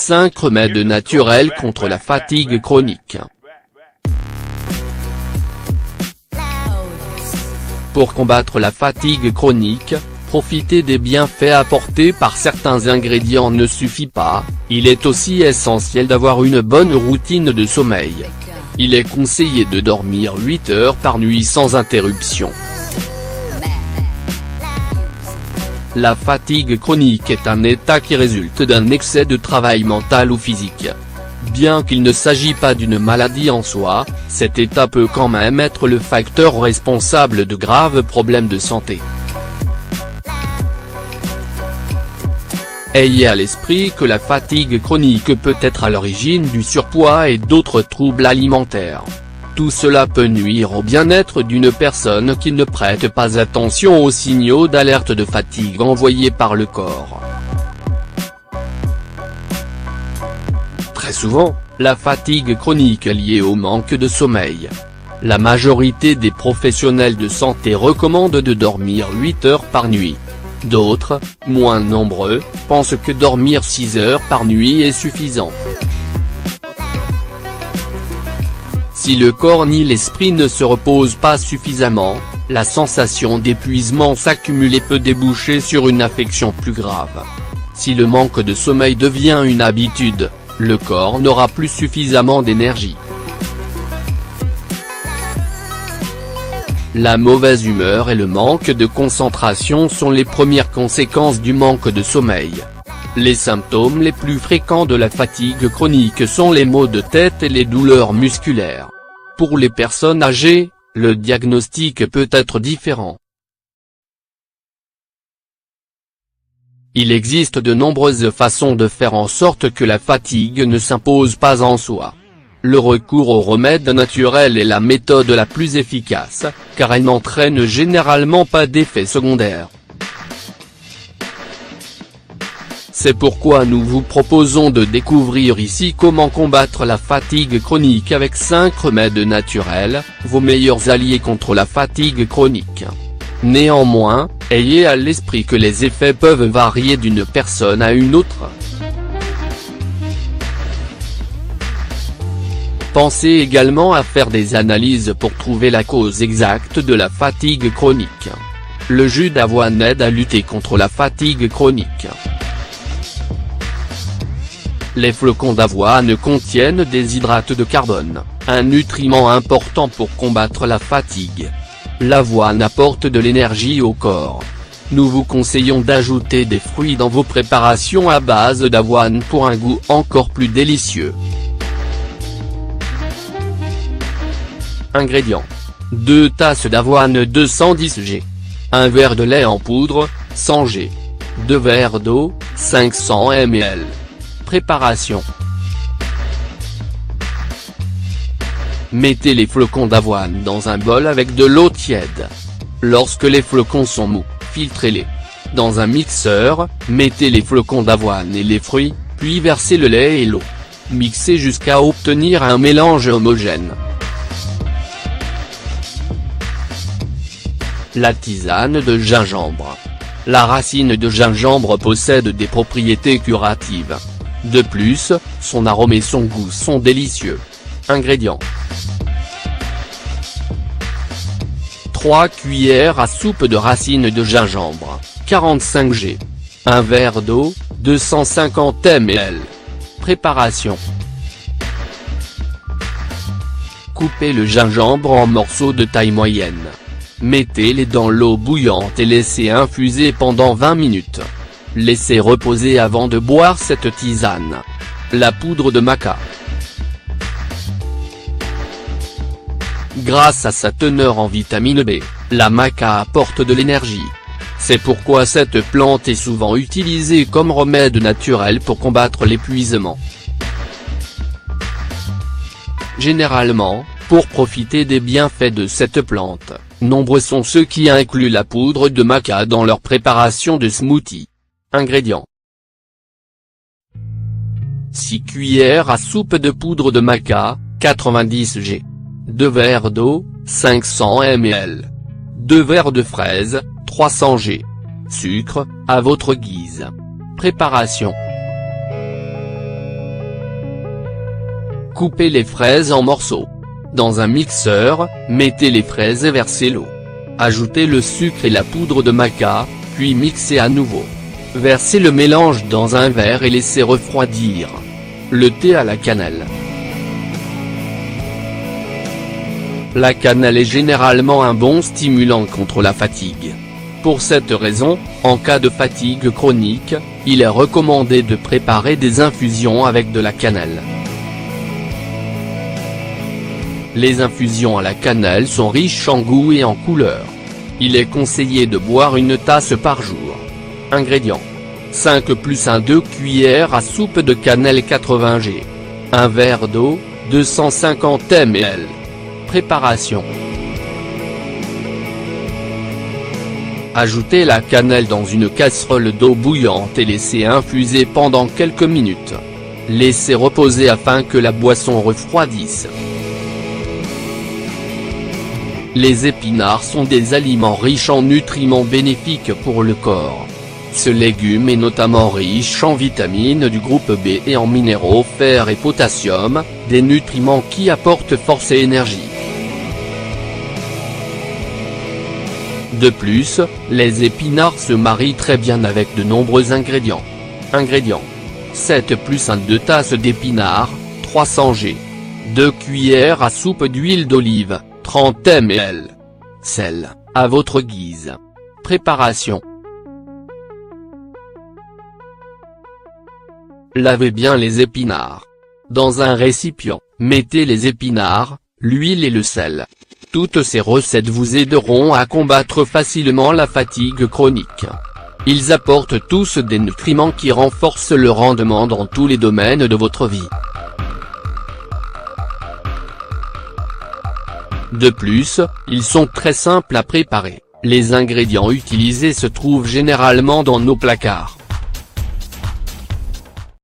5 remèdes naturels contre la fatigue chronique. Pour combattre la fatigue chronique, profiter des bienfaits apportés par certains ingrédients ne suffit pas, il est aussi essentiel d'avoir une bonne routine de sommeil. Il est conseillé de dormir 8 heures par nuit sans interruption. La fatigue chronique est un état qui résulte d'un excès de travail mental ou physique. Bien qu'il ne s'agisse pas d'une maladie en soi, cet état peut quand même être le facteur responsable de graves problèmes de santé. Ayez à l'esprit que la fatigue chronique peut être à l'origine du surpoids et d'autres troubles alimentaires. Tout cela peut nuire au bien-être d'une personne qui ne prête pas attention aux signaux d'alerte de fatigue envoyés par le corps. Très souvent, la fatigue chronique est liée au manque de sommeil. La majorité des professionnels de santé recommandent de dormir 8 heures par nuit. D'autres, moins nombreux, pensent que dormir 6 heures par nuit est suffisant. Si le corps ni l'esprit ne se reposent pas suffisamment, la sensation d'épuisement s'accumule et peut déboucher sur une affection plus grave. Si le manque de sommeil devient une habitude, le corps n'aura plus suffisamment d'énergie. La mauvaise humeur et le manque de concentration sont les premières conséquences du manque de sommeil. Les symptômes les plus fréquents de la fatigue chronique sont les maux de tête et les douleurs musculaires. Pour les personnes âgées, le diagnostic peut être différent. Il existe de nombreuses façons de faire en sorte que la fatigue ne s'impose pas en soi. Le recours aux remèdes naturels est la méthode la plus efficace, car elle n'entraîne généralement pas d'effets secondaires. C'est pourquoi nous vous proposons de découvrir ici comment combattre la fatigue chronique avec 5 remèdes naturels, vos meilleurs alliés contre la fatigue chronique. Néanmoins, ayez à l'esprit que les effets peuvent varier d'une personne à une autre. Pensez également à faire des analyses pour trouver la cause exacte de la fatigue chronique. Le jus d'avoine aide à lutter contre la fatigue chronique. Les flocons d'avoine contiennent des hydrates de carbone, un nutriment important pour combattre la fatigue. L'avoine apporte de l'énergie au corps. Nous vous conseillons d'ajouter des fruits dans vos préparations à base d'avoine pour un goût encore plus délicieux. Ingrédients. 2 tasses d'avoine 210 g. 1 verre de lait en poudre, 100 g. 2 verres d'eau, 500 ml. Préparation. Mettez les flocons d'avoine dans un bol avec de l'eau tiède. Lorsque les flocons sont mous, filtrez-les. Dans un mixeur, mettez les flocons d'avoine et les fruits, puis versez le lait et l'eau. Mixez jusqu'à obtenir un mélange homogène. La tisane de gingembre. La racine de gingembre possède des propriétés curatives. De plus, son arôme et son goût sont délicieux. Ingrédients. 3 cuillères à soupe de racine de gingembre, 45 g. 1 verre d'eau, 250 ml. Préparation. Coupez le gingembre en morceaux de taille moyenne. Mettez-les dans l'eau bouillante et laissez infuser pendant 20 minutes. Laissez reposer avant de boire cette tisane. La poudre de maca. Grâce à sa teneur en vitamine B, la maca apporte de l'énergie. C'est pourquoi cette plante est souvent utilisée comme remède naturel pour combattre l'épuisement. Généralement, pour profiter des bienfaits de cette plante, nombreux sont ceux qui incluent la poudre de maca dans leur préparation de smoothie. Ingrédients. 6 cuillères à soupe de poudre de maca, 90 g. 2 verres d'eau, 500 ml. 2 verres de fraises, 300 g. Sucre, à votre guise. Préparation. Coupez les fraises en morceaux. Dans un mixeur, mettez les fraises et versez l'eau. Ajoutez le sucre et la poudre de maca, puis mixez à nouveau. Versez le mélange dans un verre et laissez refroidir. Le thé à la cannelle. La cannelle est généralement un bon stimulant contre la fatigue. Pour cette raison, en cas de fatigue chronique, il est recommandé de préparer des infusions avec de la cannelle. Les infusions à la cannelle sont riches en goût et en couleur. Il est conseillé de boire une tasse par jour. Ingrédients. 5 + 1 2 cuillères à soupe de cannelle 80 g. 1 verre d'eau, 250 ml. Préparation. Ajoutez la cannelle dans une casserole d'eau bouillante et laissez infuser pendant quelques minutes. Laissez reposer afin que la boisson refroidisse. Les épinards sont des aliments riches en nutriments bénéfiques pour le corps. Ce légume est notamment riche en vitamines du groupe B et en minéraux fer et potassium, des nutriments qui apportent force et énergie. De plus, les épinards se marient très bien avec de nombreux ingrédients. Ingrédients. 7 + 1 2 tasses d'épinards, 300 g. 2 cuillères à soupe d'huile d'olive, 30 ml. Sel, à votre guise. Préparation. Lavez bien les épinards. Dans un récipient, mettez les épinards, l'huile et le sel. Toutes ces recettes vous aideront à combattre facilement la fatigue chronique. Ils apportent tous des nutriments qui renforcent le rendement dans tous les domaines de votre vie. De plus, ils sont très simples à préparer. Les ingrédients utilisés se trouvent généralement dans nos placards.